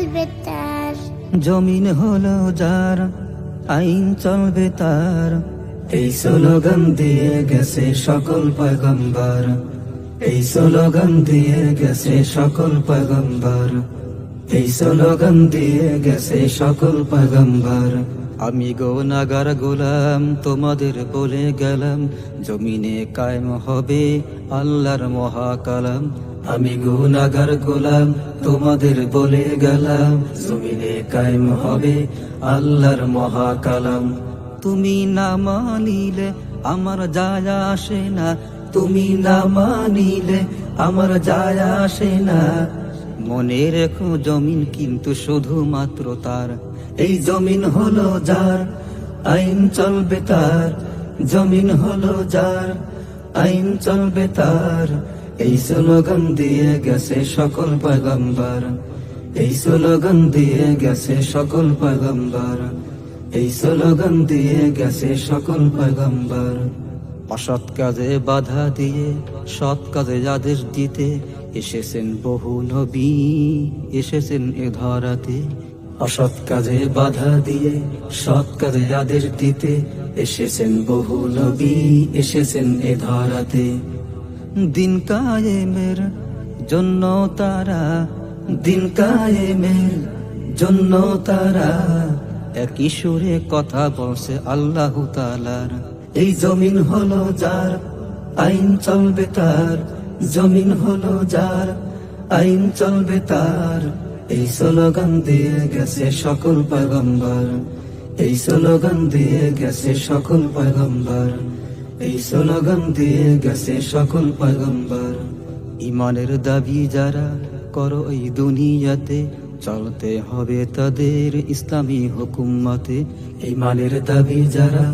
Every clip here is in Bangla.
চলবে তার। জমিন হলো যার, আইন চলবে তার। এই স্লোগান দিয়ে গেছে সকল পয়গম্বর, এই স্লোগান দিয়ে গেছে সকল পয়গম্বর, এই স্লোগান দিয়ে গেছে সকল পয়গম্বর। আমি গুনাহগার গোলাম তোমাদের বলে গেলাম, জমিনে কায়েম হবে আল্লাহর মহাকালাম। আমি গুনাহগার গোলাম তোমাদের বলে গেলাম, জমিনে কায়েম হবে আল্লাহর মহাকালাম। তুমি না মানিলে আমার যায় আসে না, তুমি না মানিলে আমার যায় আসে না। মনে রেখো জমিন কিন্তু শুধুমাত্র তার, এই জমিন হলো যার, আইন চলবে তার। জমিন হলো যার, আইন চলবে তার। এই স্লোগান দিয়ে গেছে সকল পয়গম্বর, এই স্লোগান দিয়ে গেছে সকল পয়গম্বর, এই স্লোগান দিয়ে গেছে সকল পয়গম্বর। অসৎ কাজে বাধা দিয়ে সৎ কাজে আদেশ দিতে এসেছেন বহু নবী, এসেছেন এ ধরাতে। অসৎ কাজে বাধা দিয়ে সৎ কাজে আদেশ দিতে এসেছেন বহু নবী, এসেছেন এ ধরাতে। দিন কায়েমের জন্য তারা, দিন কায়েমের জন্য তারা একই সুরে কথা বলছে আল্লাহ তাআলার। এই জমিন হলো যার, আইন চলবে তার। জমিন হলো যার, আইন চলবে তার। এই স্লোগান দিয়ে গেছে সকল পয়গম্বর, এই স্লোগান দিয়ে গেছে সকল পয়গম্বর, এই স্লোগান দিয়ে গেছে সকল পয়গম্বর। ইমানের দাবি যারা করো এই দুনিয়াতে, চলতে হবে তাদের ইসলামী হুকুমতে। ইমানের দাবি যারা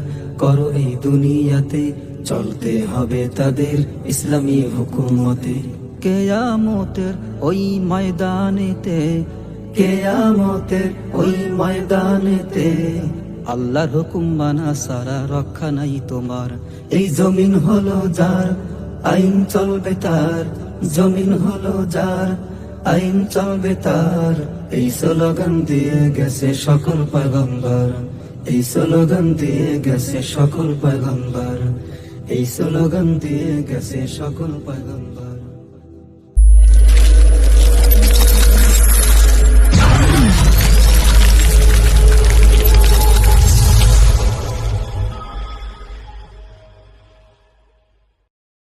করো এই দুনিয়াতে, চলতে হবে তাদের ইসলামী হুকুমতে। কিয়ামতের ওই ময়দানেতে, কিয়ামতের ওই ময়দানেতে আল্লাহর হুকুম মানা সারা রক্ষা নাই তোমার। এই জমিন হলো যার, আইন চলবে তার। জমিন হলো যার, আইন চলবে তার। এই স্লোগান দিয়ে গেছে সকল পয়গম্বর, এই স্লোগান দিয়ে গেছে সকল পয়গম্বর, এই স্লোগান দিয়ে গেছে সকল পয়গম্বর।